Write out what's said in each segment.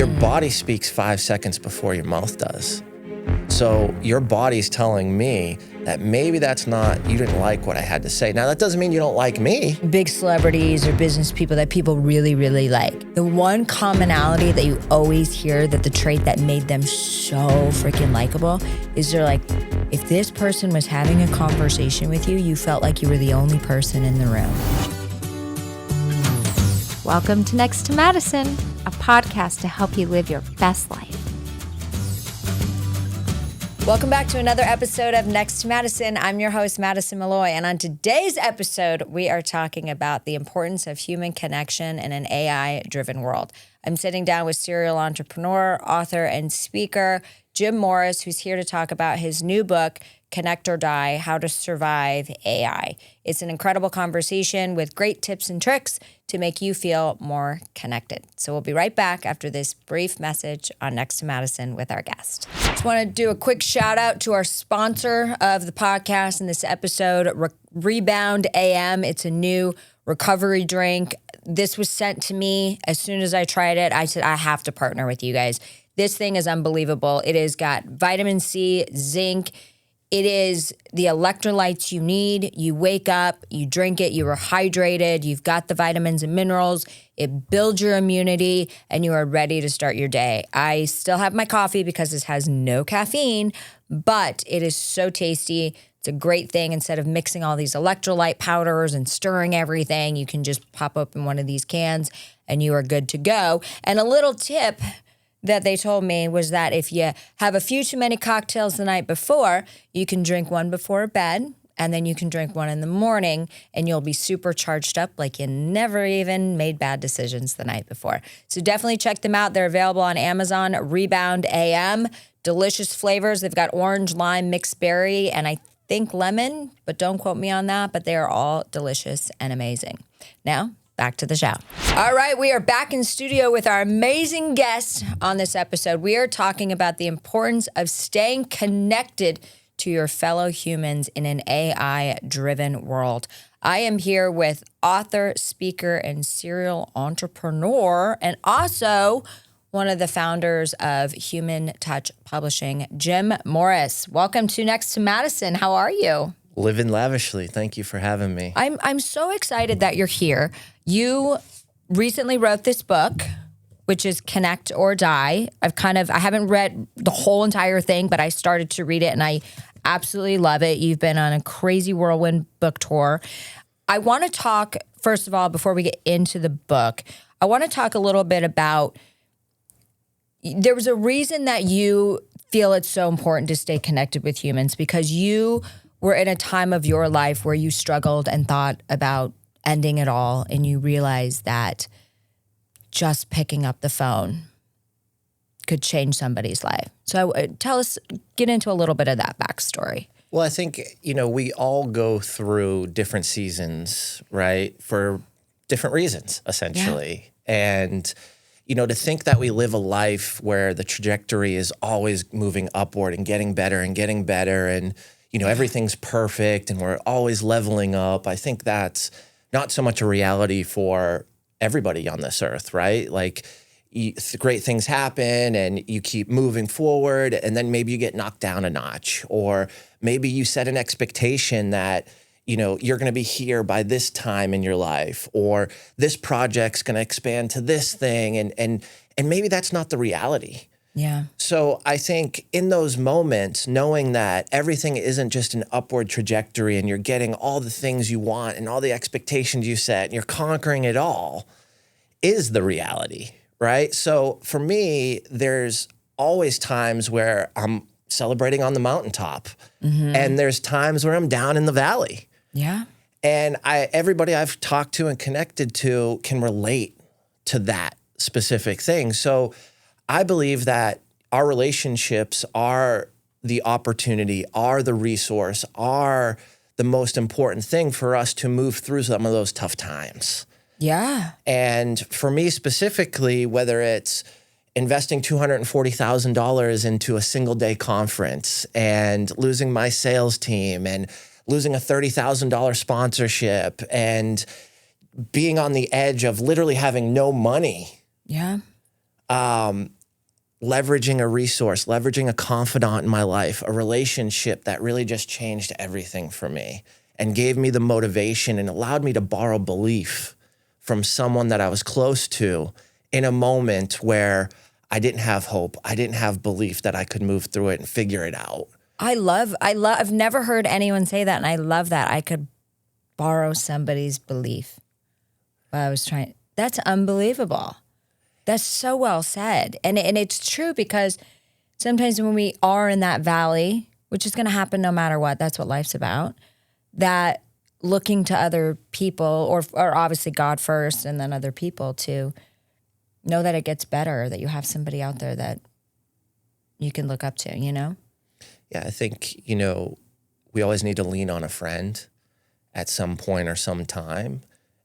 Your body speaks 5 seconds before your mouth does. So your body's telling me that maybe you didn't like what I had to say. Now, that doesn't mean you don't like me. Big celebrities or business people that people really, really like. The one commonality that you always hear, that the trait that made them so freaking likable, is they're like, if this person was having a conversation with you, you felt like you were the only person in the room. Welcome to Next to Madison, a podcast to help you live your best life. Welcome back to another episode of Next to Madison. I'm your host, Madison Malloy, and on today's episode, we are talking about the importance of human connection in an AI-driven world. I'm sitting down with serial entrepreneur, author, and speaker Jim Morris, who's here to talk about his new book, Connect or Die: How to Survive AI. It's an incredible conversation with great tips and tricks to make you feel more connected. So we'll be right back after this brief message on Next to Madison with our guest. Just want to do a quick shout out to our sponsor of the podcast in this episode, Rebound AM. It's a new recovery drink. This was sent to me as soon as I tried it. I said, I have to partner with you guys. This thing is unbelievable. It has got vitamin C, zinc. It is the electrolytes you need. You wake up, you drink it, you are hydrated, you've got the vitamins and minerals, it builds your immunity, and you are ready to start your day. I still have my coffee because this has no caffeine, but it is so tasty. It's a great thing. Instead of mixing all these electrolyte powders and stirring everything, you can just pop open one of these cans and you are good to go. And a little tip that they told me was that if you have a few too many cocktails the night before, you can drink one before bed, and then you can drink one in the morning, and you'll be super charged up like you never even made bad decisions the night before. So definitely check them out. They're available on Amazon, Rebound AM. Delicious flavors. They've got orange, lime, mixed berry, and I think lemon, but don't quote me on that, but they are all delicious and amazing. Now, back to the show. All right, we are back in studio with our amazing guest on this episode. We are talking about the importance of staying connected to your fellow humans in an AI-driven world. I am here with author, speaker, and serial entrepreneur, and also one of the founders of Human Touch Publishing, Jim Morris. Welcome to Next to Madison. How are you? Living lavishly. Thank you for having me. I'm so excited that you're here. You recently wrote this book, which is Connect or Die. I haven't read the whole entire thing, but I started to read it and I absolutely love it. You've been on a crazy whirlwind book tour. I want to talk, first of all, before we get into the book, I want to talk a little bit about, there was a reason that you feel it's so important to stay connected with humans, because you were in a time of your life where you struggled and thought about ending it all, and you realized that just picking up the phone could change somebody's life. So get into a little bit of that backstory. Well, I think, we all go through different seasons, right? For different reasons, essentially. Yeah. And, to think that we live a life where the trajectory is always moving upward and getting better and everything's perfect and we're always leveling up. I think that's not so much a reality for everybody on this earth, right? Like great things happen and you keep moving forward, and then maybe you get knocked down a notch, or maybe you set an expectation that, you're going to be here by this time in your life, or this project's going to expand to this thing. And maybe that's not the reality. Yeah. So I think in those moments, knowing that everything isn't just an upward trajectory and you're getting all the things you want and all the expectations you set and you're conquering it all, is the reality, right? So for me, there's always times where I'm celebrating on the mountaintop, and there's times where I'm down in the valley. Yeah. And everybody I've talked to and connected to can relate to that specific thing. So I believe that our relationships are the opportunity, are the resource, are the most important thing for us to move through some of those tough times. Yeah. And for me specifically, whether it's investing $240,000 into a single day conference and losing my sales team and losing a $30,000 sponsorship and being on the edge of literally having no money. Yeah. leveraging a resource, leveraging a confidant in my life, a relationship that really just changed everything for me and gave me the motivation and allowed me to borrow belief from someone that I was close to in a moment where I didn't have hope. I didn't have belief that I could move through it and figure it out. I've never heard anyone say that, and I love that. I could borrow somebody's belief while I was trying. That's unbelievable. That's so well said. And it's true, because sometimes when we are in that valley, which is going to happen no matter what, that's what life's about, that looking to other people or obviously God first and then other people to know that it gets better, that you have somebody out there that you can look up to, you know? Yeah, I think, we always need to lean on a friend at some point or some time.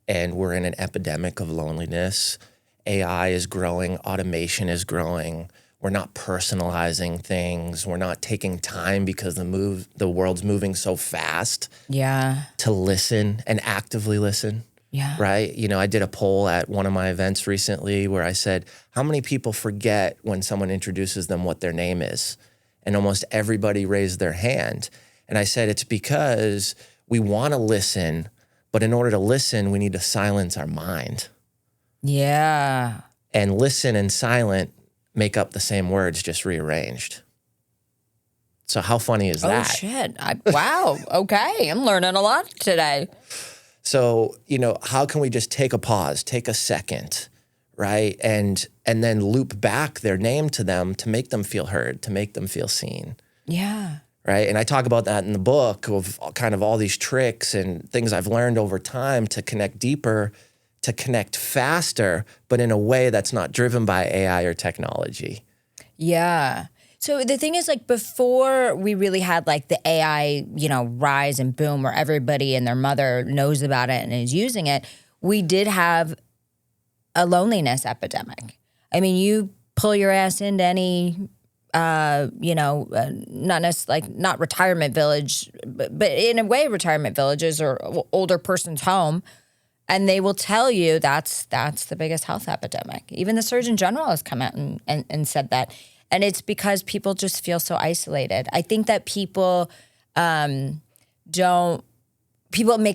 And we're in an epidemic of loneliness. AI is growing, automation is growing. We're not personalizing things. We're not taking time because the world's moving so fast. Yeah. To listen and actively listen. Yeah. Right? I did a poll at one of my events recently where I said, how many people forget when someone introduces them what their name is? And almost everybody raised their hand. And I said, it's because we want to listen, but in order to listen, we need to silence our mind. Yeah. And listen and silent make up the same words, just rearranged. So how funny is that? Oh, shit. Wow. Okay. I'm learning a lot today. So, how can we just take a pause, take a second, right? And then loop back their name to them to make them feel heard, to make them feel seen. Yeah. Right? And I talk about that in the book of kind of all these tricks and things I've learned over time to connect deeper, to connect faster, but in a way that's not driven by AI or technology. Yeah. So the thing is, like, before we really had like the AI, rise and boom where everybody and their mother knows about it and is using it, we did have a loneliness epidemic. I mean, you pull your ass into any, not necessarily, like, not retirement village, but in a way retirement villages or older person's home, and they will tell you that's the biggest health epidemic. Even the Surgeon General has come out and said that. And it's because people just feel so isolated. I think that people make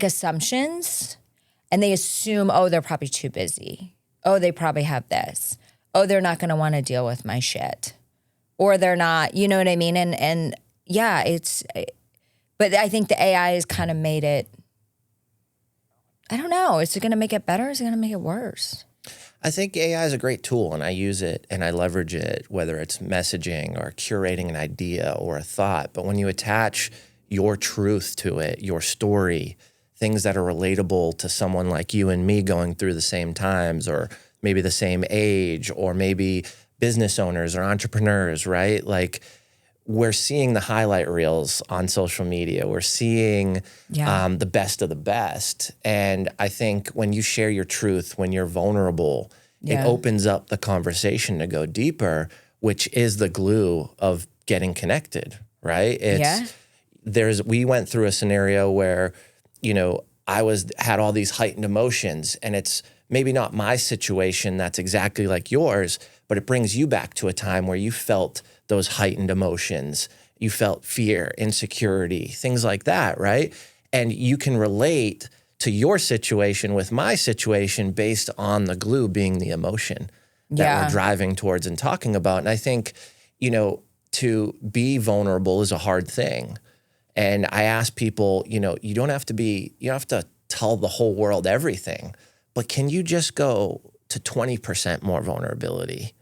assumptions and they assume, oh, they're probably too busy. Oh, they probably have this. Oh, they're not going to want to deal with my shit. Or they're not, you know what I mean? And yeah, but I think the AI has kind of made it, I don't know. Is it going to make it better? Is it going to make it worse? I think AI is a great tool, and I use it and I leverage it, whether it's messaging or curating an idea or a thought. But when you attach your truth to it, your story, things that are relatable to someone like you and me going through the same times, or maybe the same age, or maybe business owners or entrepreneurs, right? Like, we're seeing the highlight reels on social media. We're seeing the best of the best. And I think when you share your truth, when you're vulnerable, it opens up the conversation to go deeper, which is the glue of getting connected, right? We went through a scenario where, I had all these heightened emotions, and it's maybe not my situation that's exactly like yours, but it brings you back to a time where you felt those heightened emotions. You felt fear, insecurity, things like that, right? And you can relate to your situation with my situation based on the glue being the emotion that we're driving towards and talking about. And I think, to be vulnerable is a hard thing. And I ask people, you don't have to tell the whole world everything, but can you just go to 20% more vulnerability?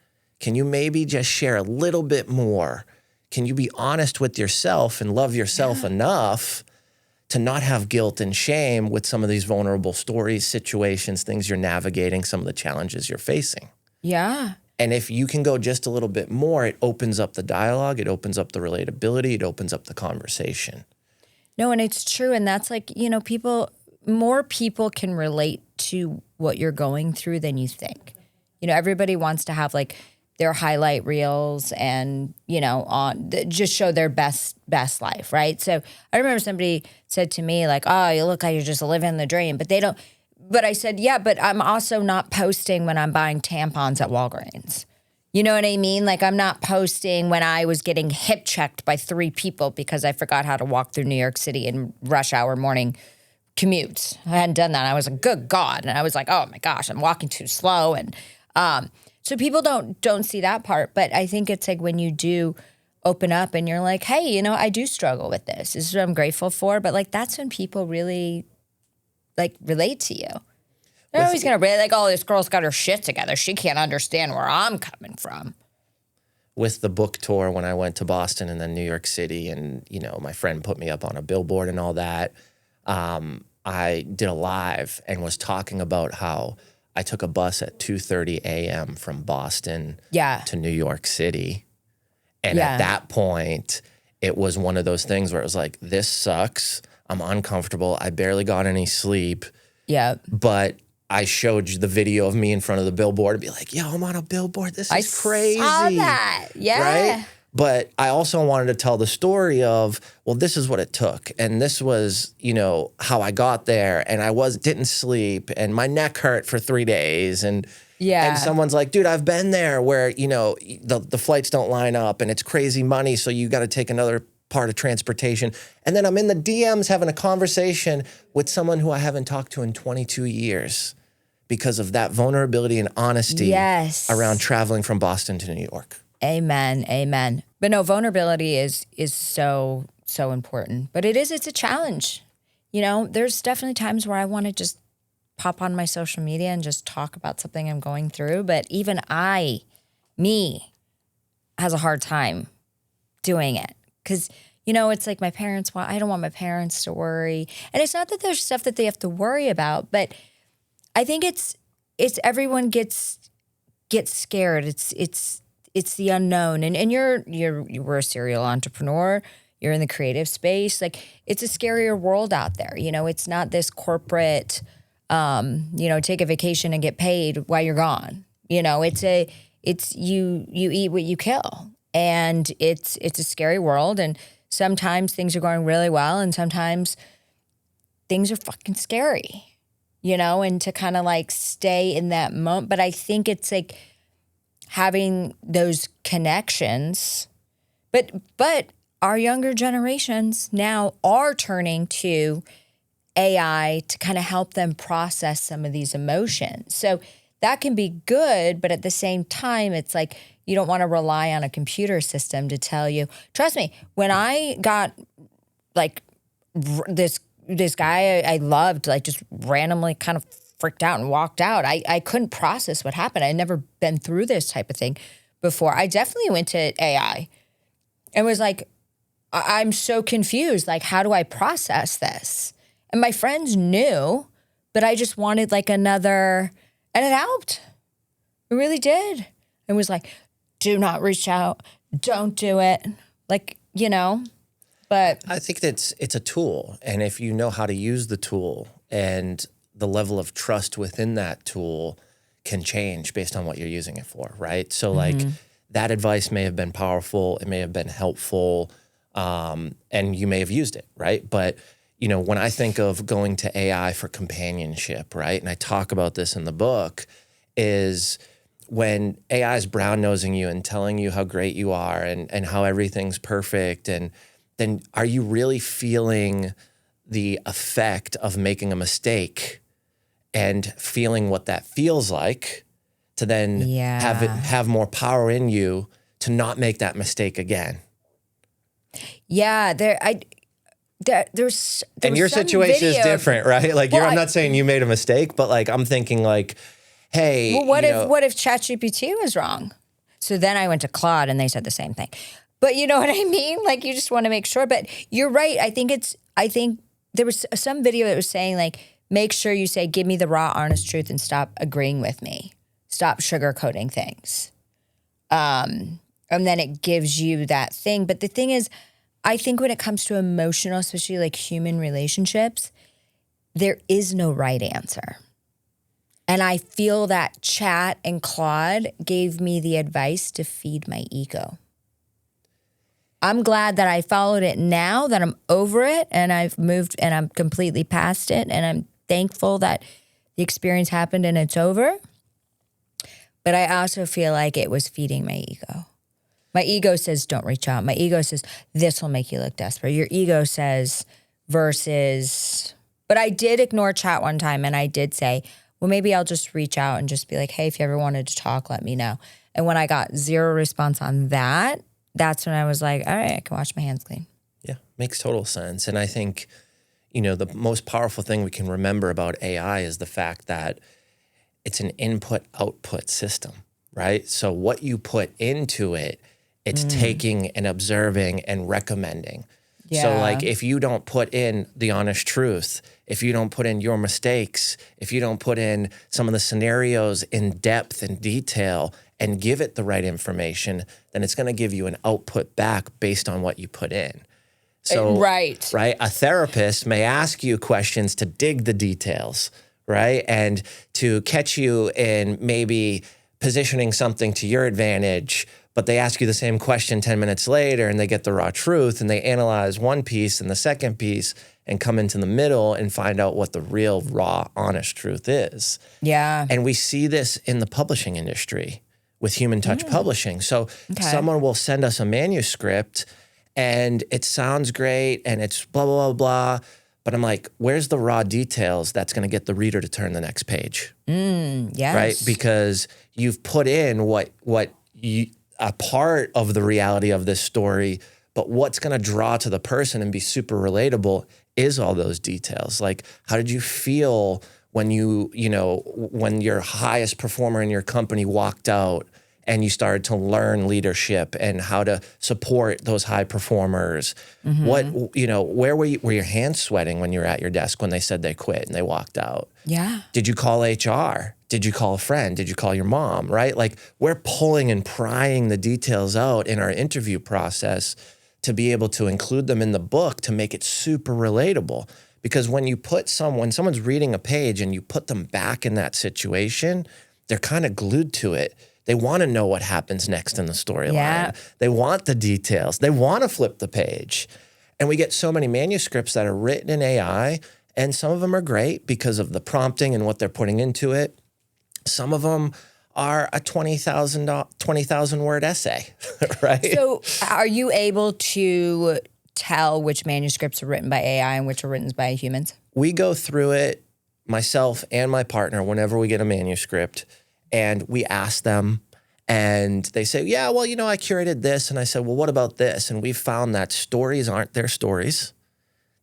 Can you maybe just share a little bit more? Can you be honest with yourself and love yourself enough to not have guilt and shame with some of these vulnerable stories, situations, things you're navigating, some of the challenges you're facing? Yeah. And if you can go just a little bit more, it opens up the dialogue, it opens up the relatability, it opens up the conversation. No, and it's true. And that's like, more people can relate to what you're going through than you think. Everybody wants to have like their highlight reels and, just show their best life, right? So I remember somebody said to me like, oh, you look like you're just living the dream, but they don't. But I said, yeah, but I'm also not posting when I'm buying tampons at Walgreens. You know what I mean? Like, I'm not posting when I was getting hip checked by 3 people because I forgot how to walk through New York City in rush hour morning commutes. I hadn't done that. I was like, good God. And I was like, oh my gosh, I'm walking too slow. And so people don't see that part. But I think it's like when you do open up and you're like, hey, you know, I do struggle with this. This is what I'm grateful for. But like, that's when people really like relate to you. They're always going to be like, oh, this girl's got her shit together. She can't understand where I'm coming from. With the book tour, when I went to Boston and then New York City, and, you know, my friend put me up on a billboard and all that, I did a live and was talking about how I took a bus at 2:30 a.m. from Boston to New York City. And at that point, it was one of those things where it was like, this sucks. I'm uncomfortable. I barely got any sleep. Yeah. But I showed you the video of me in front of the billboard and be like, yo, I'm on a billboard. This is crazy. I saw that. Yeah. Right? But I also wanted to tell the story of, well, this is what it took. And this was, you know, how I got there. And I didn't sleep. And my neck hurt for 3 days. And someone's like, dude, I've been there where, you know, the flights don't line up and it's crazy money. So you got to take another part of transportation. And then I'm in the DMs having a conversation with someone who I haven't talked to in 22 years because of that vulnerability and honesty around traveling from Boston to New York. Amen. Amen. But no, vulnerability is so important. But it's a challenge. You know, there's definitely times where I want to just pop on my social media and just talk about something I'm going through. But even me, has a hard time doing it. Because, you know, it's like I don't want my parents to worry. And it's not that there's stuff that they have to worry about, but I think it's everyone gets scared. It's the unknown. And you were a serial entrepreneur. You're in the creative space. Like, it's a scarier world out there. You know, it's not this corporate, you know, take a vacation and get paid while you're gone. You know, it's you eat what you kill. And it's a scary world. And sometimes things are going really well. And sometimes things are fucking scary, you know, and to kind of like stay in that moment. But I think it's like having those connections. But our younger generations now are turning to AI to kind of help them process some of these emotions. So that can be good, but at the same time, it's like you don't want to rely on a computer system to tell you. Trust me, when I got like this guy I loved, like just randomly kind of freaked out and walked out, I couldn't process what happened. I'd never been through this type of thing before. I definitely went to AI and was like, I'm so confused. Like, how do I process this? And my friends knew, but I just wanted like another, and it helped. It really did. It was like, do not reach out. Don't do it. Like, you know, but I think it's a tool. And if you know how to use the tool, and the level of trust within that tool can change based on what you're using it for, right? So like that advice may have been powerful. It may have been helpful. And you may have used it, right? But, you know, when I think of going to AI for companionship, right? And I talk about this in the book, is when AI is brown-nosing you and telling you how great you are and how everything's perfect, and then are you really feeling the effect of making a mistake and feeling what that feels like to then have more power in you to not make that mistake again? Yeah, there's and your situation is different, right? Like, I'm not saying you made a mistake, but like I'm thinking like, hey, well, what if ChatGPT was wrong? So then I went to Claude and they said the same thing. But you know what I mean? Like, you just want to make sure. But you're right. I think there was some video that was saying like, make sure you say, give me the raw, honest truth and stop agreeing with me. Stop sugarcoating things. And then it gives you that thing. But the thing is, I think when it comes to emotional, especially like human relationships, there is no right answer. And I feel that Chat and Claude gave me the advice to feed my ego. I'm glad that I followed it now, that I'm over it and I've moved and I'm completely past it. And I'm thankful that the experience happened and it's over. But I also feel like it was feeding my ego. My ego says, don't reach out. My ego says, this will make you look desperate. Your ego says versus, but I did ignore chat one time and I did say, well, maybe I'll just reach out and just be like, hey, if you ever wanted to talk, let me know. And when I got zero response on that, that's when I was like, all right, I can wash my hands clean. Yeah, makes total sense. And I think, the most powerful thing we can remember about AI is the fact that it's an input-output system, right? So what you put into it, it's taking and observing and recommending. Yeah. So like if you don't put in the honest truth, if you don't put in your mistakes, if you don't put in some of the scenarios in depth and detail and give it the right information, then it's going to give you an output back based on what you put in. So, right? A therapist may ask you questions to dig the details, right? And to catch you in maybe positioning something to your advantage, but they ask you the same question 10 minutes later and they get the raw truth and they analyze one piece and the second piece and come into the middle and find out what the real, raw, honest truth is. Yeah. And we see this in the publishing industry with Human Touch Publishing. So someone will send us a manuscript and it sounds great and it's blah, blah, blah, blah. But I'm like, where's the raw details that's going to get the reader to turn the next page? Yes. Right? Because you've put in a part of the reality of this story, but what's going to draw to the person and be super relatable is all those details. Like, how did you feel when when your highest performer in your company walked out and you started to learn leadership and how to support those high performers? What, where were your hands sweating when you were at your desk when they said they quit and they walked out? Yeah. Did you call HR? Did you call a friend? Did you call your mom, right? Like we're pulling and prying the details out in our interview process to be able to include them in the book to make it super relatable. Because when someone's reading a page and you put them back in that situation, they're kind of glued to it. They want to know what happens next in the storyline. Yeah. They want the details. They want to flip the page. And we get so many manuscripts that are written in AI, and some of them are great because of the prompting and what they're putting into it. Some of them are a 20,000 word essay, right? So are you able to tell which manuscripts are written by AI and which are written by humans? We go through it, myself and my partner, whenever we get a manuscript, and we ask them, and they say, yeah, well, I curated this. And I said, well, what about this? And we found that stories aren't their stories.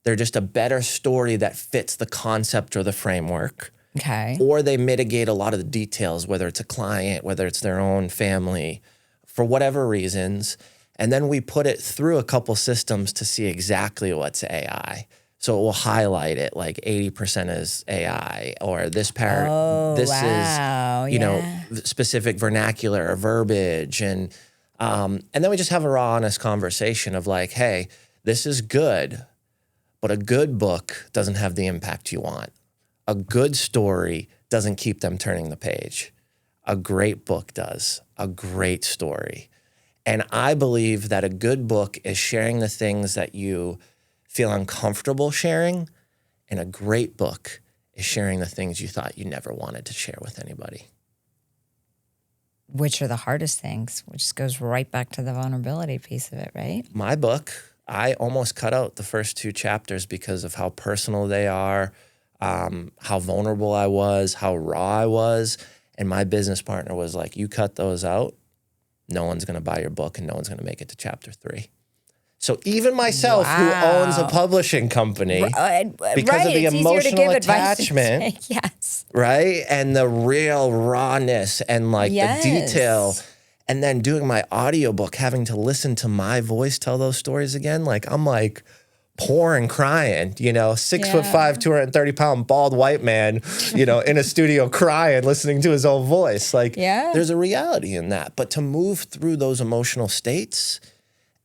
They're just a better story that fits the concept or the framework. Okay. Or they mitigate a lot of the details, whether it's a client, whether it's their own family, for whatever reasons. And then we put it through a couple systems to see exactly what's AI. So it will highlight it like 80% is AI, or this is, specific vernacular or verbiage. And then we just have a raw, honest conversation of like, hey, this is good, but a good book doesn't have the impact you want. A good story doesn't keep them turning the page. A great book does. A great story. And I believe that a good book is sharing the things that you feel uncomfortable sharing, and a great book is sharing the things you thought you never wanted to share with anybody. Which are the hardest things, which just goes right back to the vulnerability piece of it, right? My book, I almost cut out the first 2 chapters because of how personal they are, how vulnerable I was, how raw I was. And my business partner was like, you cut those out, no one's going to buy your book and no one's going to make it to chapter 3. So even myself, who owns a publishing company, because of the emotional attachment, yes, right? And the real rawness and like the detail, and then doing my audiobook, having to listen to my voice tell those stories again, like I'm like pouring crying, 6'5", 230-pound bald white man, in a studio crying, listening to his own voice. Like there's a reality in that. But to move through those emotional states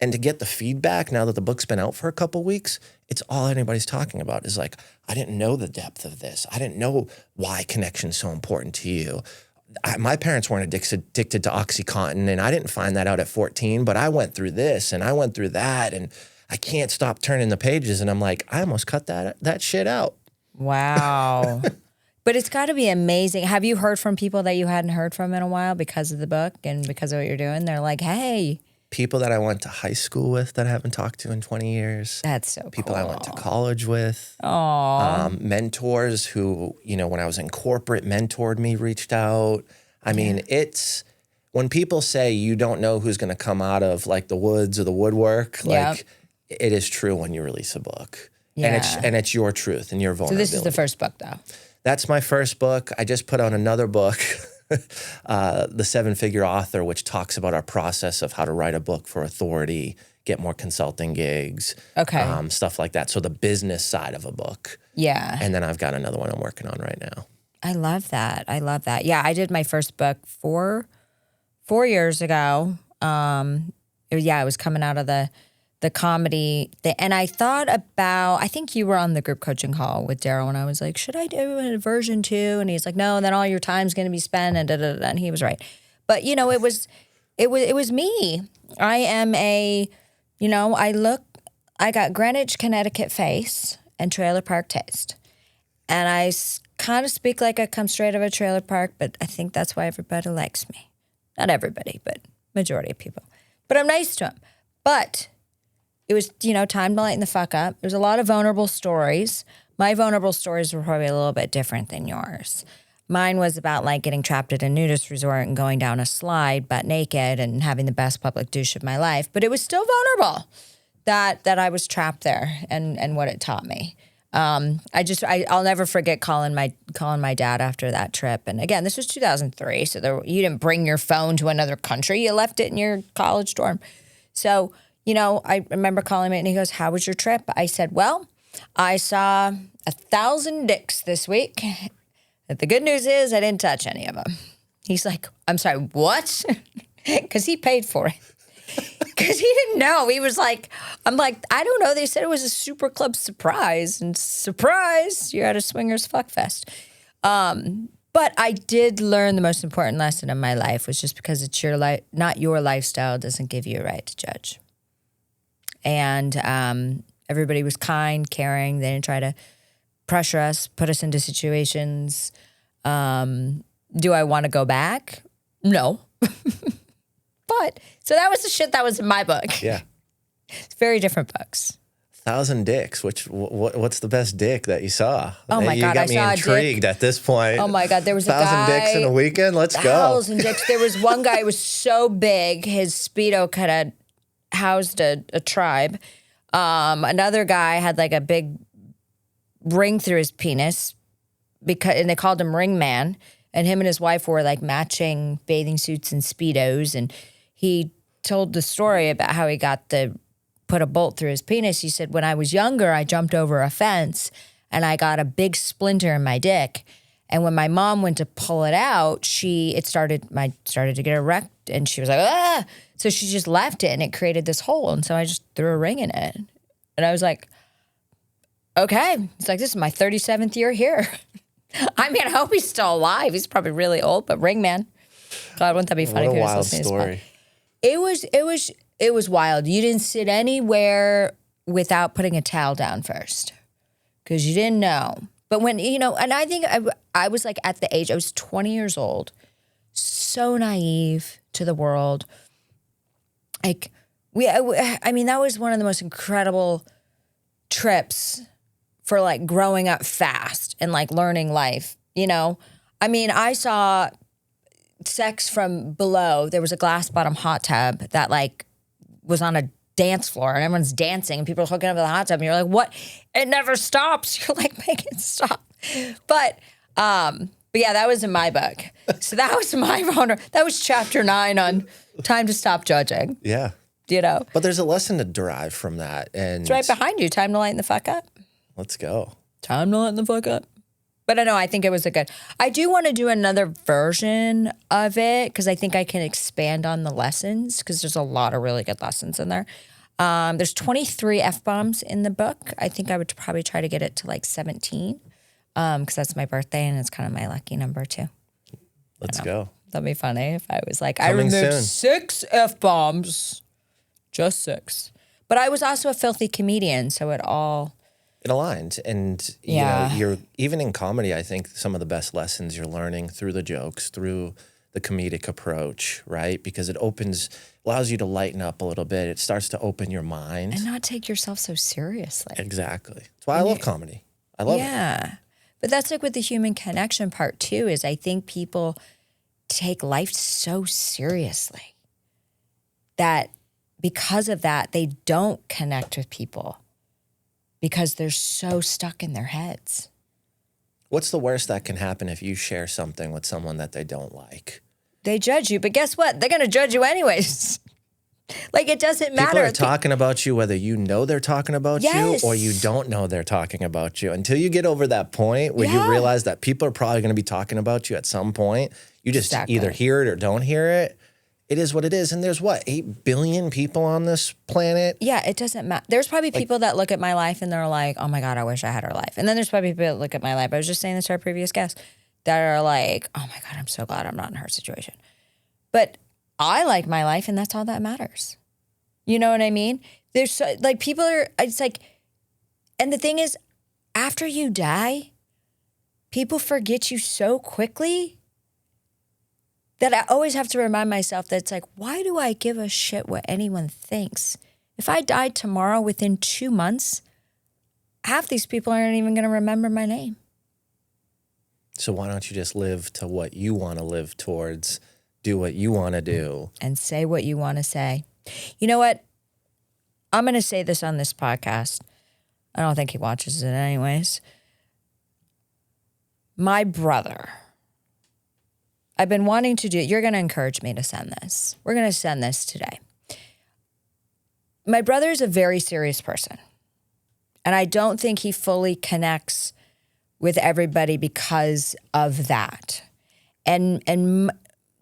and to get the feedback now that the book's been out for a couple weeks, it's all anybody's talking about is like, I didn't know the depth of this. I didn't know why connection's so important to you. My parents weren't addicted to OxyContin, and I didn't find that out at 14, but I went through this and I went through that, and I can't stop turning the pages. And I'm like, I almost cut that shit out. Wow. But it's got to be amazing. Have you heard from people that you hadn't heard from in a while because of the book and because of what you're doing? They're like, hey. People that I went to high school with that I haven't talked to in 20 years. That's so People cool. I went to college with. Aww. Mentors who, when I was in corporate, mentored me, reached out. I mean, it's when people say you don't know who's going to come out of like the woods or the woodwork, like it is true when you release a book. Yeah. And it's your truth and your vulnerability. So this is the first book though. That's my first book. I just put out another book, The Seven-Figure Author, which talks about our process of how to write a book for authority, get more consulting gigs, stuff like that. So the business side of a book. Yeah. And then I've got another one I'm working on right now. I love that. Yeah, I did my first book 4 years ago. It was coming out of the comedy. And I thought about, I think you were on the group coaching call with Daryl, and I was like, should I do a version 2? And he's like, no, and then all your time's going to be spent, and da-da-da, and he was right. But, it was me. I am I got Greenwich, Connecticut face and trailer park taste. And I kind of speak like I come straight out of a trailer park, but I think that's why everybody likes me. Not everybody, but majority of people. But I'm nice to them. But it was, time to lighten the fuck up. There's a lot of vulnerable stories. My vulnerable stories were probably a little bit different than yours. Mine was about like getting trapped at a nudist resort and going down a slide butt naked and having the best public douche of my life. But it was still vulnerable that I was trapped there and what it taught me. I'll never forget calling my dad after that trip. And again, this was 2003, so you didn't bring your phone to another country. You left it in your college dorm. So, I remember calling him and he goes, how was your trip? I said, well, I saw 1,000 dicks this week. But the good news is I didn't touch any of them. He's like, I'm sorry, what? Because he paid for it. Because he didn't know. He was like, I'm like, I don't know. They said it was a super club surprise. And surprise, you're at a swingers fuck fest. But I did learn the most important lesson in my life was just because it's your life, not your lifestyle, doesn't give you a right to judge. And everybody was kind, caring. They didn't try to pressure us, put us into situations. Do I want to go back? No. But, so that was the shit that was in my book. Yeah. It's very different books. 1,000 dicks. What's the best dick that you saw? Oh my God, you got me intrigued at this point. Oh my God, there was a guy. 1,000 dicks in a weekend. Let's go. 1,000 dicks. There was one guy who was so big, his Speedo could have housed a tribe. Another guy had like a big ring through his penis and they called him Ring Man. And him and his wife wore like matching bathing suits and Speedos. And he told the story about how he put a bolt through his penis. He said, when I was younger, I jumped over a fence and I got a big splinter in my dick. And when my mom went to pull it out, I started to get erect and she was like, ah! So she just left it and it created this hole. And so I just threw a ring in it. And I was like, okay. It's like, this is my 37th year here. I mean, I hope he's still alive. He's probably really old, but Ring Man. God, wouldn't that be funny? What a if he was wild listening to story. It was wild. You didn't sit anywhere without putting a towel down first because you didn't know. But when, and I think I was like at the age, I was 20 years old, so naive to the world. Like, I mean, that was one of the most incredible trips for like growing up fast and like learning life, I mean, I saw sex from below. There was a glass bottom hot tub that like was on a dance floor and everyone's dancing and people are hooking up in the hot tub and you're like, what? It never stops. You're like, make it stop. But yeah, that was in my book. So that was that was chapter 9 on time to stop judging. Yeah. But there's a lesson to derive from that. And it's right behind you. Time to lighten the fuck up. Let's go. Time to lighten the fuck up. But I think it was I do want to do another version of it because I think I can expand on the lessons because there's a lot of really good lessons in there. There's 23 F-bombs in the book. I think I would probably try to get it to like 17 because that's my birthday and it's kind of my lucky number too. Let's go. That'd be funny if I was like, Coming I removed soon. 6 F-bombs. Just 6. But I was also a filthy comedian, so it all It aligns. And, you're even in comedy, I think some of the best lessons you're learning through the jokes, through the comedic approach, right? Because it allows you to lighten up a little bit. It starts to open your mind. And not take yourself so seriously. Exactly. That's why I love comedy. I love it. Yeah. But that's like with the human connection part too, is I think people take life so seriously that because of that, they don't connect with people because they're so stuck in their heads. What's the worst that can happen if you share something with someone that they don't like? They judge you, but guess what? They're going to judge you anyways. Like, it doesn't matter. People are talking about you whether you know they're talking about Yes. you or you don't know they're talking about you. Until you get over that point where you realize that people are probably going to be talking about you at some point, you just either hear it or don't hear it. It is what it is. And there's 8 billion people on this planet? Yeah, it doesn't matter. There's probably people that look at my life and they're like, oh my God, I wish I had her life. And then there's probably people that look at my life. I was just saying this to our previous guest that are like, oh my God, I'm so glad I'm not in her situation. But I like my life and that's all that matters. You know what I mean? There's so, like people are, it's like, and the thing is, after you die, people forget you so quickly that I always have to remind myself that it's like, why do I give a shit what anyone thinks? If I died tomorrow within 2 months, half these people aren't even going to remember my name. So why don't you just live to what you want to live towards, do what you want to do. And say what you want to say. You know what? I'm going to say this on this podcast. I don't think he watches it anyways. My brother, I've been wanting to do, you're going to encourage me to send this. We're going to send this today. My brother is a very serious person. And I don't think he fully connects with everybody because of that. And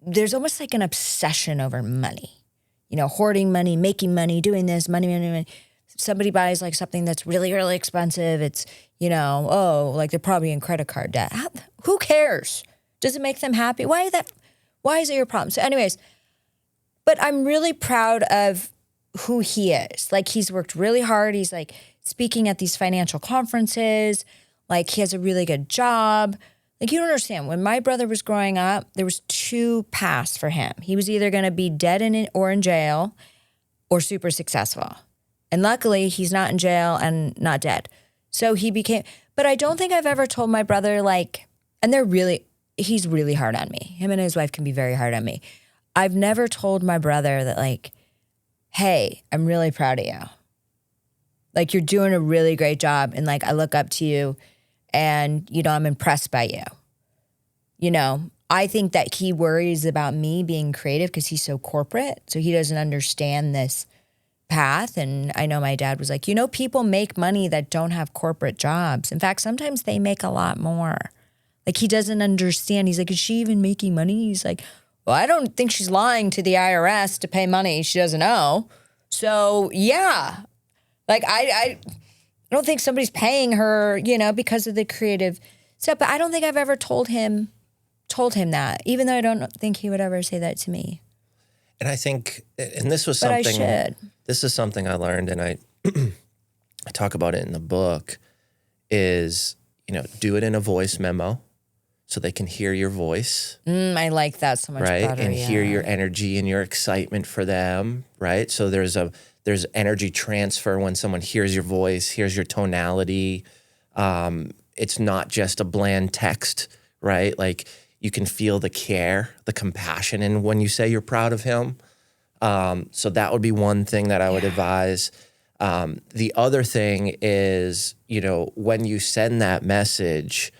there's almost like an obsession over money. You know, hoarding money, making money, doing this, money. Somebody buys like something that's really, really expensive. It's, like they're probably in credit card debt. Who cares? Does it make them happy? Why is it your problem? So anyways, but I'm really proud of who he is. Like, he's worked really hard. He's like speaking at these financial conferences. Like, he has a really good job. Like, you don't understand. When my brother was growing up, there was 2 paths for him. He was either going to be dead or in jail or super successful. And luckily, he's not in jail and not dead. So he became, but I don't think I've ever told my brother, like, and he's really hard on me. Him and his wife can be very hard on me. I've never told my brother that, like, hey, I'm really proud of you. Like, you're doing a really great job. And like, I look up to you. And, I'm impressed by you. I think that he worries about me being creative because he's so corporate. So he doesn't understand this path. And I know my dad was like, people make money that don't have corporate jobs. In fact, sometimes they make a lot more. Like, he doesn't understand. He's like, is she even making money? He's like, well, I don't think she's lying to the IRS to pay money she doesn't owe. So, yeah. Like, I don't think somebody's paying her, because of the creative stuff. But I don't think I've ever told him that, even though I don't think he would ever say that to me. And I think, and this was something, but I should. This is something I learned, and I talk about it in the book, is, do it in a voice memo so they can hear your voice. I like that so much right? better. And hear your energy and your excitement for them, right? So there's energy transfer when someone hears your voice, hears your tonality. It's not just a bland text, right? Like, you can feel the care, the compassion, and when you say you're proud of him. So that would be one thing that I would advise. The other thing is, when you send that message,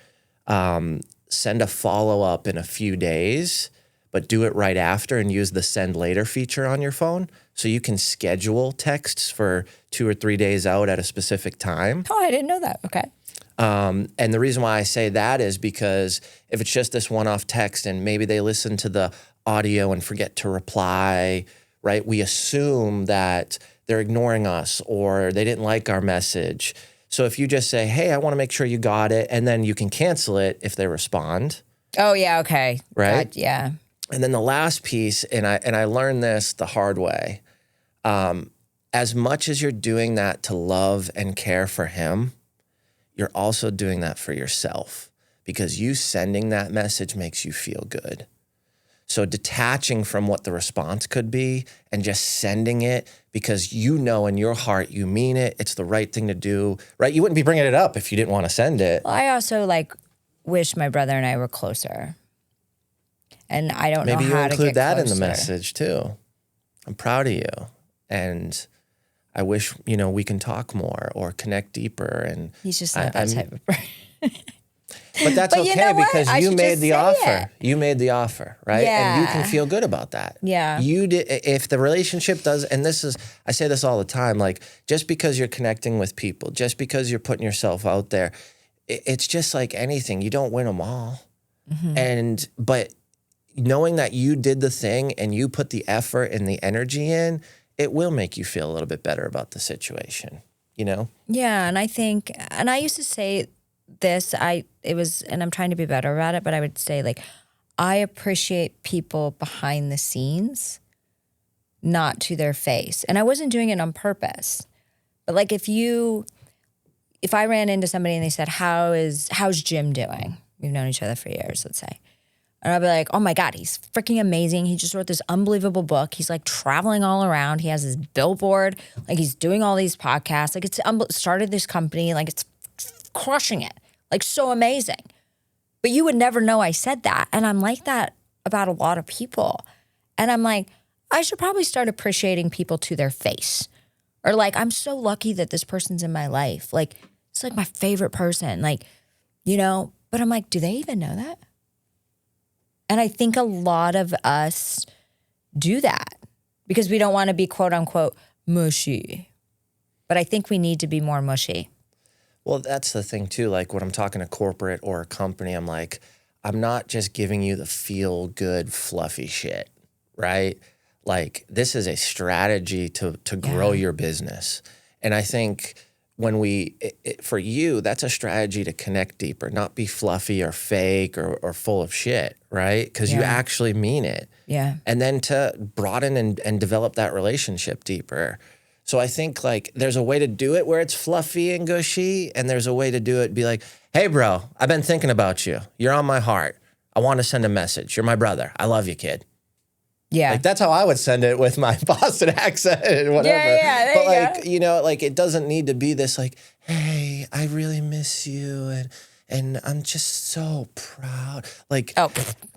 send a follow-up in a few days, but do it right after and use the send later feature on your phone. So you can schedule texts for 2 or 3 days out at a specific time. Oh, I didn't know that. Okay. And the reason why I say that is because if it's just this one-off text and maybe they listen to the audio and forget to reply, right? We assume that they're ignoring us or they didn't like our message. So if you just say, hey, I want to make sure you got it, and then you can cancel it if they respond. Oh, yeah, okay. Right? God, yeah. And then the last piece, and I learned this the hard way, as much as you're doing that to love and care for him, you're also doing that for yourself, because you sending that message makes you feel good. So detaching from what the response could be and just sending it because you know in your heart you mean it, it's the right thing to do, right? You wouldn't be bringing it up if you didn't want to send it. Well, I also like wish my brother and I were closer. And I don't Maybe know you how to include get that closer. in the message too. I'm proud of you. And I wish, we can talk more or connect deeper. And He's just not that type of person. But that's But you okay know what? because I you should made just the say offer. it. You made the offer, right? And you can Yeah. feel good about that. Yeah. You did. If the relationship does, and I say this all the time, like just because you're connecting with people, just because you're putting yourself out there, it's just like anything. You don't win them all. But knowing that you did the thing and you put the effort and the energy in, it will make you feel a little bit better about the situation, Yeah, and I think, and I used to say this, and I'm trying to be better about it, but I would say like, I appreciate people behind the scenes, not to their face. And I wasn't doing it on purpose. But like if I ran into somebody and they said, how's Jim doing? We've known each other for years, let's say. And I'd be like, oh my God, he's freaking amazing. He just wrote this unbelievable book. He's like traveling all around. He has his billboard. Like he's doing all these podcasts. Like started this company. Like it's crushing it. Like so amazing. But you would never know I said that. And I'm like that about a lot of people. And I'm like, I should probably start appreciating people to their face. Or like, I'm so lucky that this person's in my life. Like, it's like my favorite person. Like, but I'm like, do they even know that? And I think a lot of us do that because we don't want to be quote unquote mushy. But I think we need to be more mushy. Well, that's the thing too. Like when I'm talking to corporate or a company, I'm like, I'm not just giving you the feel good, fluffy shit, right? Like this is a strategy to grow your business. And I think when for you, that's a strategy to connect deeper, not be fluffy or fake or full of shit, right? Because you actually mean it. Yeah. And then to broaden and develop that relationship deeper. So I think like there's a way to do it where it's fluffy and gushy, and there's a way to do it be like, hey bro, I've been thinking about you. You're on my heart. I want to send a message. You're my brother. I love you, kid. Yeah. Like that's how I would send it with my Boston accent and whatever. Yeah, but there like, you know, like it doesn't need to be this like, hey, I really miss you and I'm just so proud. Like,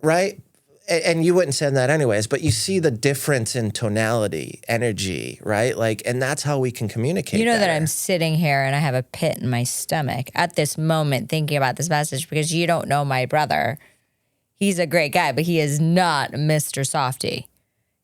right? And you wouldn't send that anyways, but you see the difference in tonality, energy, right? Like, and that's how we can communicate. You know that better. I'm sitting here and I have a pit in my stomach at this moment thinking about this message because you don't know my brother. He's a great guy, but he is not Mr. Softy.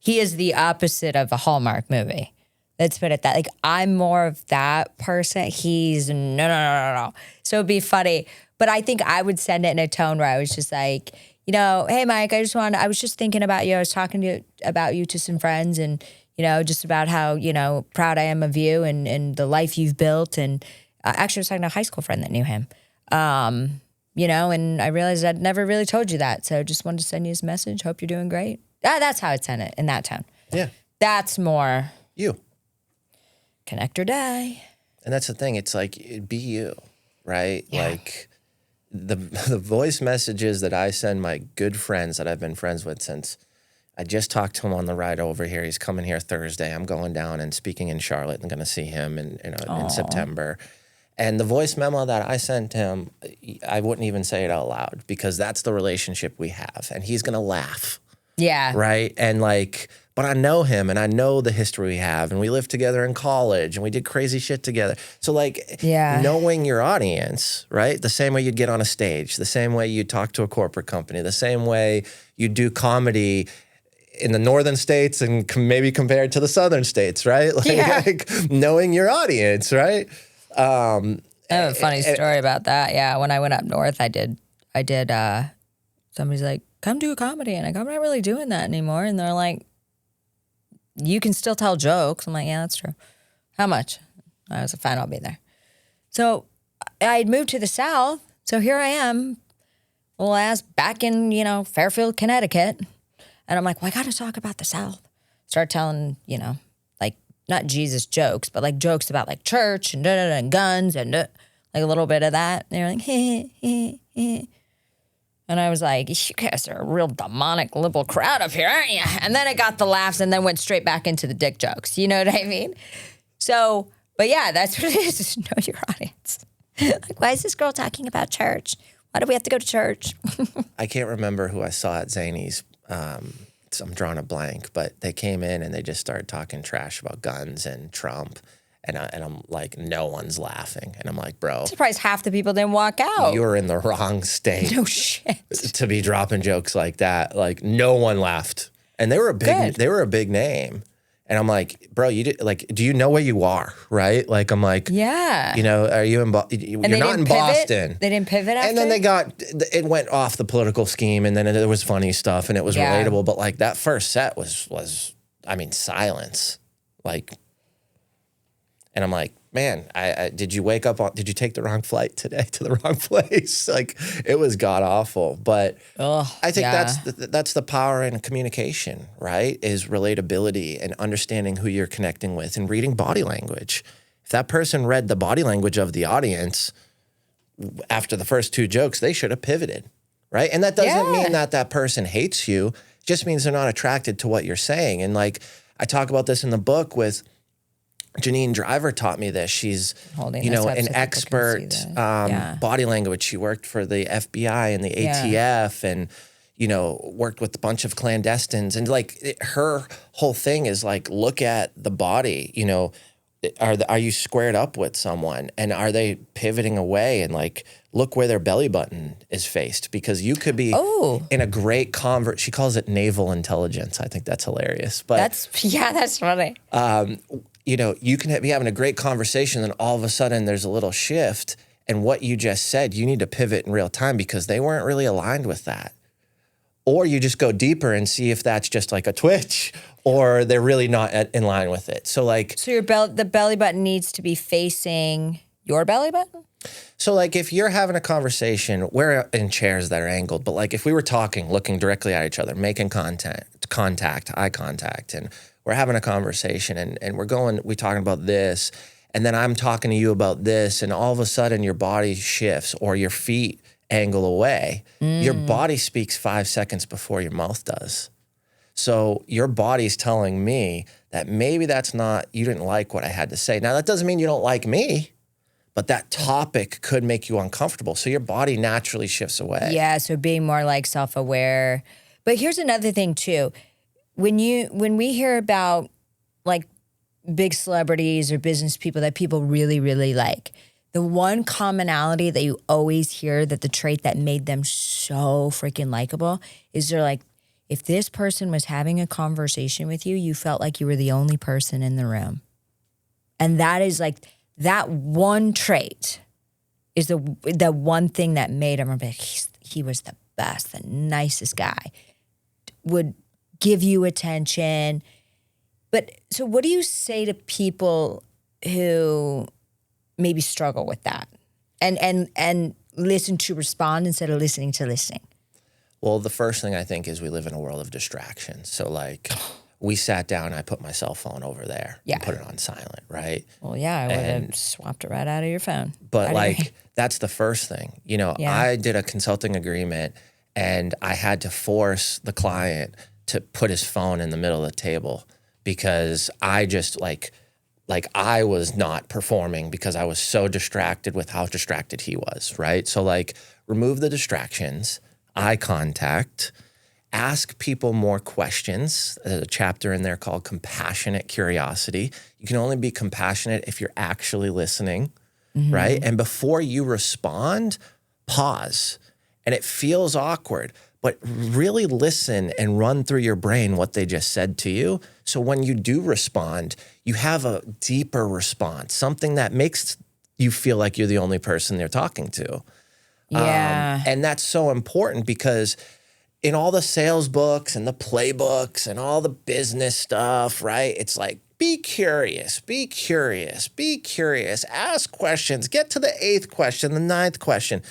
He is the opposite of a Hallmark movie. Let's put it that. Like, I'm more of that person. He's no. So it'd be funny. But I think I would send it in a tone where I was just like, you know, hey, Mike, I was just thinking about you. I was talking about you to some friends and, you know, just about how, you know, proud I am of you and the life you've built. And actually I was talking to a high school friend that knew him. You know, and I realized I'd never really told you that. So just wanted to send you this message. Hope you're doing great. That's how I'd send it in that tone. Yeah. That's more You. connect or die. And that's the thing. It's like, be you, right? Yeah. Like the voice messages that I send my good friends that I've been friends with since I just talked to him on the ride over here. He's coming here Thursday. I'm going down and speaking in Charlotte. I'm going to see him in September. And the voice memo that I sent him, I wouldn't even say it out loud because that's the relationship we have. And he's going to laugh. Yeah. Right. And like, but I know him and I know the history we have and we lived together in college and we did crazy shit together. So like knowing your audience, right? The same way you'd get on a stage, the same way you talk to a corporate company, the same way you do comedy in the northern states and maybe compared to the southern states, right? Like knowing your audience, right? I have a funny story about that. Yeah. When I went up north, I did, somebody's like, come do a comedy. And I go, I'm not really doing that anymore. And they're like, you can still tell jokes. I'm like, yeah, that's true. How much? I was like, fine, I'll be there. So I had moved to the South. So here I am, little ass back in, you know, Fairfield, Connecticut. And I'm like, well, I got to talk about the South. Start telling, you know, like not Jesus jokes, but like jokes about like church and guns and like a little bit of that. And they're like, hey, hey, hey. And I was like, you guys are a real demonic liberal crowd up here, aren't you? And then it got the laughs and then went straight back into the dick jokes. You know what I mean? So, but yeah, that's what it is. Just know your audience. Like, why is this girl talking about church? Why do we have to go to church? I can't remember who I saw at Zany's. So I'm drawing a blank, but they came in and they just started talking trash about guns and Trump. And I'm like, no one's laughing. And I'm like, bro. I'm surprised half the people didn't walk out. You're in the wrong state. No shit. To be dropping jokes like that. Like, no one laughed. And they were a big name. And I'm like, bro, do you know where you are, right? Like, I'm like, yeah. You know, are you in you're not in Boston. They didn't pivot after? And then it went off the political scheme, and then there was funny stuff, and it was relatable. But like that first set was silence. Like, and I'm like, man, did you wake up did you take the wrong flight today to the wrong place? Like, it was god awful. But I think that's the power in communication, right? Is relatability and understanding who you're connecting with and reading body language. If that person read the body language of the audience after the first two jokes, they should have pivoted, right? And that doesn't mean that person hates you. It just means they're not attracted to what you're saying. And like, I talk about this in the book with Janine Driver taught me this. She's, an expert body language. She worked for the FBI and the ATF and, worked with a bunch of clandestines. And like her whole thing is like, look at the body, are you squared up with someone and are they pivoting away, and like, look where their belly button is faced, because you could be in a great she calls it naval intelligence. I think that's hilarious. But that's funny. You can be having a great conversation, and all of a sudden there's a little shift, and what you just said, you need to pivot in real time because they weren't really aligned with that. Or you just go deeper and see if that's just like a twitch or they're really not in line with it. So like, the belly button needs to be facing your belly button? So like if you're having a conversation, we're in chairs that are angled, but like if we were talking, looking directly at each other, making eye contact, and we're having a conversation and we're talking about this, and then I'm talking to you about this, and all of a sudden your body shifts or your feet angle away. Your body speaks 5 seconds before your mouth does. So your body's telling me that maybe you didn't like what I had to say. Now that doesn't mean you don't like me, but that topic could make you uncomfortable. So your body naturally shifts away. Yeah, so being more like self-aware. But here's another thing too. When we hear about like big celebrities or business people that people really, really like, the one commonality that you always hear, that the trait that made them so freaking likable, is they're like, if this person was having a conversation with you, you felt like you were the only person in the room. And that is like, that one trait is the one thing that made him, he was the best, the nicest guy, would give you attention. But so what do you say to people who maybe struggle with that and listen to respond instead of listening to listening? Well, the first thing I think is we live in a world of distractions. So like we sat down, I put my cell phone over there and put it on silent, right? Well, yeah, I would have swapped it right out of your phone. But like, that's the first thing. I did a consulting agreement and I had to force the client to put his phone in the middle of the table because I just like I was not performing because I was so distracted with how distracted he was, right? So like, remove the distractions, eye contact, ask people more questions. There's a chapter in there called Compassionate Curiosity. You can only be compassionate if you're actually listening, right? And before you respond, pause. And it feels awkward, but really listen and run through your brain what they just said to you. So when you do respond, you have a deeper response, something that makes you feel like you're the only person they're talking to. Yeah. And that's so important because in all the sales books and the playbooks and all the business stuff, right? It's like, be curious, ask questions, get to the 8th question, the 9th question.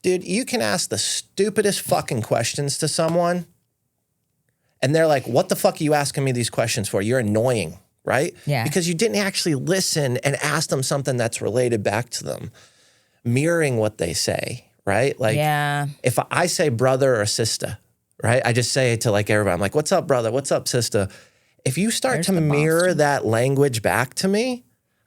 Dude, you can ask the stupidest fucking questions to someone and they're like, what the fuck are you asking me these questions for? You're annoying, right? Yeah. Because you didn't actually listen and ask them something that's related back to them. mirroring what they say, right? Like if I say brother or sister, right? I just say it to like everybody. I'm like, what's up, brother? What's up, sister? If you start to mirror that language back to me,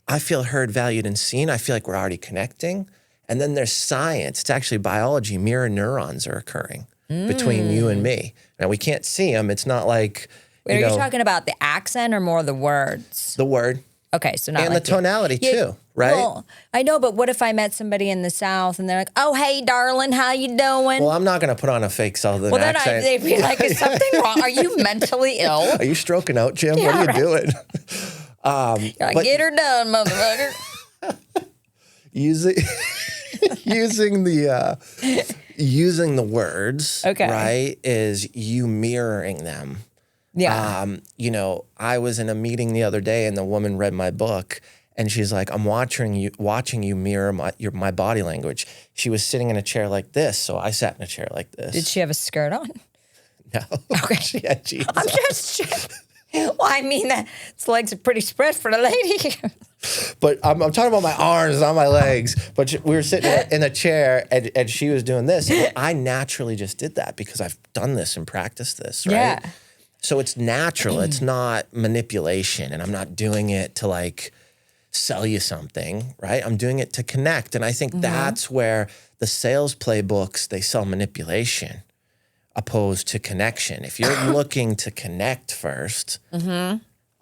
I feel heard, valued, and seen. I feel like we're already connecting. And then there's science. It's actually biology. Mirror neurons are occurring between you and me. Now, we can't see them. It's not like, Wait, are you talking about the accent or more the words? the word. Okay, so not And like the tonality too, right? Well, I know, but what if I met somebody in the South and they're like, "Oh, hey, darling, how you doing?" Well, I'm not going to put on a fake Southern accent. They'd be like, "Is something wrong? Are you mentally ill?" Are you stroking out, Jim? What are you doing? You're like, get her done, motherfucker. using the words, right, is you mirroring them. Yeah. I was in a meeting the other day and the woman read my book and she's like, I'm watching you mirror my body language. She was sitting in a chair like this, so I sat in a chair like this. Did she have a skirt on? No. Okay. She had jeans I'm on. just well, I mean, its legs are pretty spread for the lady. But I'm talking about my arms, not my legs. But we were sitting in a chair and she was doing this. And I naturally just did that because I've done this and practiced this, right? Yeah. So it's natural. It's not manipulation. And I'm not doing it to like sell you something, right? I'm doing it to connect. And I think that's where the sales playbooks, they sell manipulation opposed to connection. If you're looking to connect first,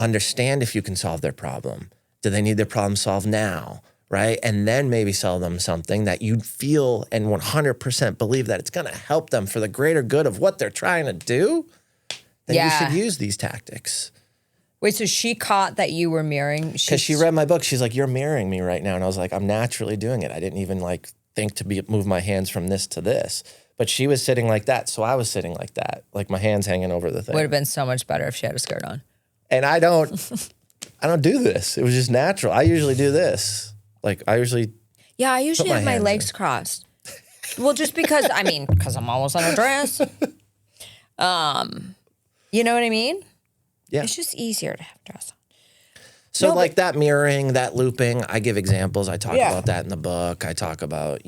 understand if you can solve their problem. Do they need their problem solved now, right? And then maybe sell them something that you feel and 100% believe that it's going to help them for the greater good of what they're trying to do, then you should use these tactics. Wait, so she caught that you were mirroring? Because she read my book. She's like, you're mirroring me right now. And I was like, I'm naturally doing it. I didn't even like think to move my hands from this to this. But she was sitting like that, so I was sitting like that, like my hands hanging over the thing. Would have been so much better if she had a skirt on. And I don't do this. It was just natural. I usually do this. Like I usually have my legs crossed. Well, just because because I'm almost undressed. You know what I mean? Yeah. It's just easier to have a dress on. So that mirroring, that looping, I give examples. I talk about that in the book. I talk about,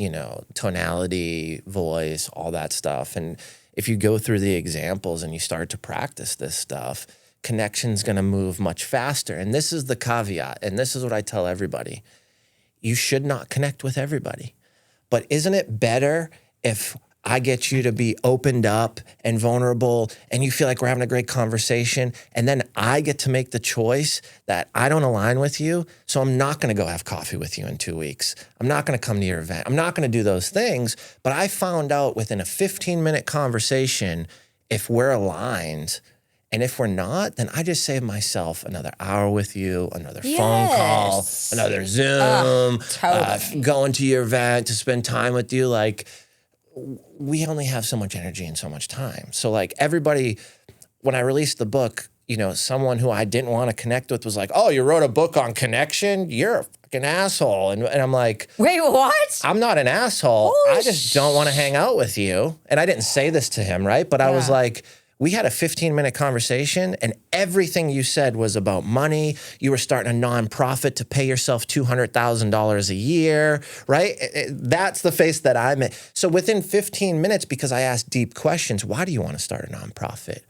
tonality, voice, all that stuff. And if you go through the examples and you start to practice this stuff, connection's going to move much faster. And this is the caveat. And this is what I tell everybody. You should not connect with everybody. But isn't it better if I get you to be opened up and vulnerable and you feel like we're having a great conversation and then I get to make the choice that I don't align with you, so I'm not going to go have coffee with you in 2 weeks. I'm not going to come to your event. I'm not going to do those things. But I found out within a 15-minute conversation if we're aligned. And if we're not, then I just save myself another hour with you, another phone call, another Zoom, going to your event to spend time with you. Like, we only have so much energy and so much time. So like everybody, when I released the book, someone who I didn't want to connect with was like, oh, you wrote a book on connection? You're a fucking asshole. And I'm like, wait, what? I'm not an asshole. Holy I just don't want to hang out with you. And I didn't say this to him, right? But I was like, we had a 15-minute conversation and everything you said was about money. You were starting a nonprofit to pay yourself $200,000 a year, right? That's the face that I'm in. So within 15 minutes, because I asked deep questions, why do you want to start a nonprofit?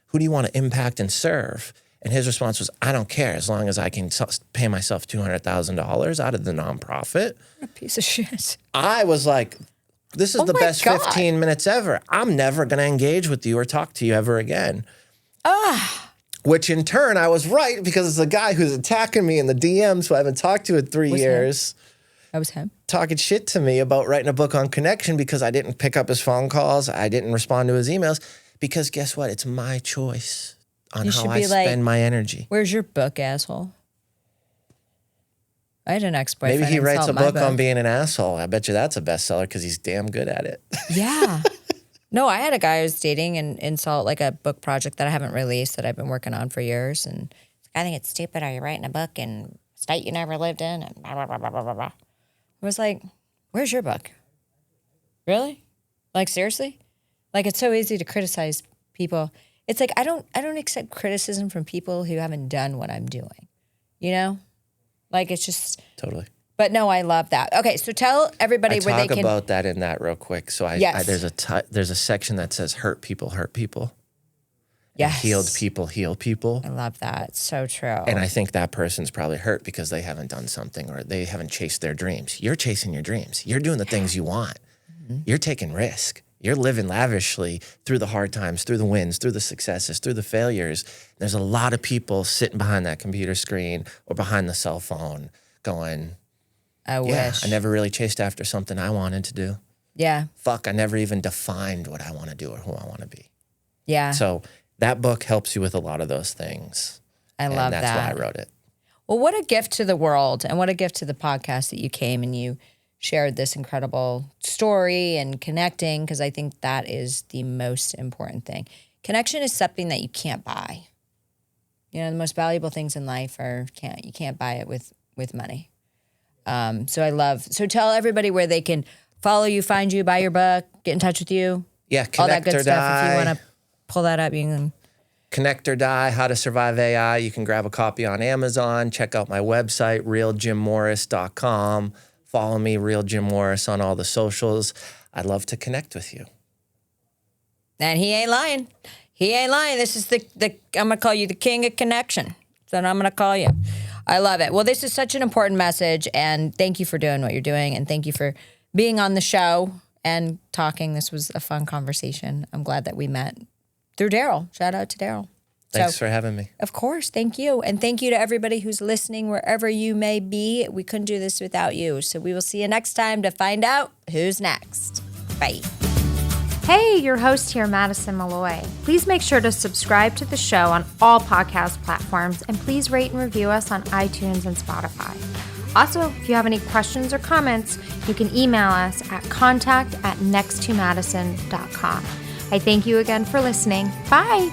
Who do you want to impact and serve? And his response was, I don't care as long as I can pay myself $200,000 out of the nonprofit. What a piece of shit. I was like, this is the best 15 minutes ever. I'm never going to engage with you or talk to you ever again. Which in turn, I was right because it's a guy who's attacking me in the DMs who I haven't talked to in 3 years. That was him. Talking shit to me about writing a book on connection because I didn't pick up his phone calls. I didn't respond to his emails. Because guess what? It's my choice on how I spend my energy. Where's your book, asshole? I had an ex-boyfriend. Maybe he writes a book on being an asshole. I bet you that's a bestseller because he's damn good at it. Yeah. No, I had a guy I was dating and insult like a book project that I haven't released that I've been working on for years. And I think it's stupid. Are you writing a book in a state you never lived in? And blah, blah, blah, blah, blah, blah. I was like, where's your book? Really? Like, seriously? Like, it's so easy to criticize people. It's like, I don't accept criticism from people who haven't done what I'm doing. Like, it's just... Totally. But no, I love that. Okay, so tell everybody where they talk can. about that in that real quick. So Yes. there's a section that says hurt people, Yes. healed people, heal people. I love that. So true. And I think that person's probably hurt because they haven't done something or they haven't chased their dreams. You're chasing your dreams. You're doing the things you want. You're taking risk. You're living lavishly through the hard times, through the wins, through the successes, through the failures. There's a lot of people sitting behind that computer screen or behind the cell phone going, I wish. I never really chased after something I wanted to do. Yeah. Fuck, I never even defined what I want to do or who I want to be. Yeah. So that book helps you with a lot of those things. I love that. And that's why I wrote it. Well, what a gift to the world and what a gift to the podcast that you came and you shared this incredible story and connecting, because I think that is the most important thing. Connection is something that you can't buy. You know, the most valuable things in life you can't buy it with money. So tell everybody where they can follow you, find you, buy your book, get in touch with you. Yeah, all that Connect good or stuff. Die. If you want to pull that up, you can. Connect or Die, How to Survive AI. You can grab a copy on Amazon. Check out my website, realjimmorris.com. Follow me, Real Jim Morris, on all the socials. I'd love to connect with you. And he ain't lying. He ain't lying. This is the I'm going to call you the king of connection. That's what I'm going to call you. I love it. Well, this is such an important message, and thank you for doing what you're doing, and thank you for being on the show and talking. This was a fun conversation. I'm glad that we met through Daryl. Shout out to Daryl. Thanks for having me. Of course. Thank you. And thank you to everybody who's listening wherever you may be. We couldn't do this without you. So we will see you next time to find out who's next. Bye. Hey, your host here, Madison Malloy. Please make sure to subscribe to the show on all podcast platforms, and please rate and review us on iTunes and Spotify. Also, if you have any questions or comments, you can email us at contact@nexttomadison.com. I thank you again for listening. Bye.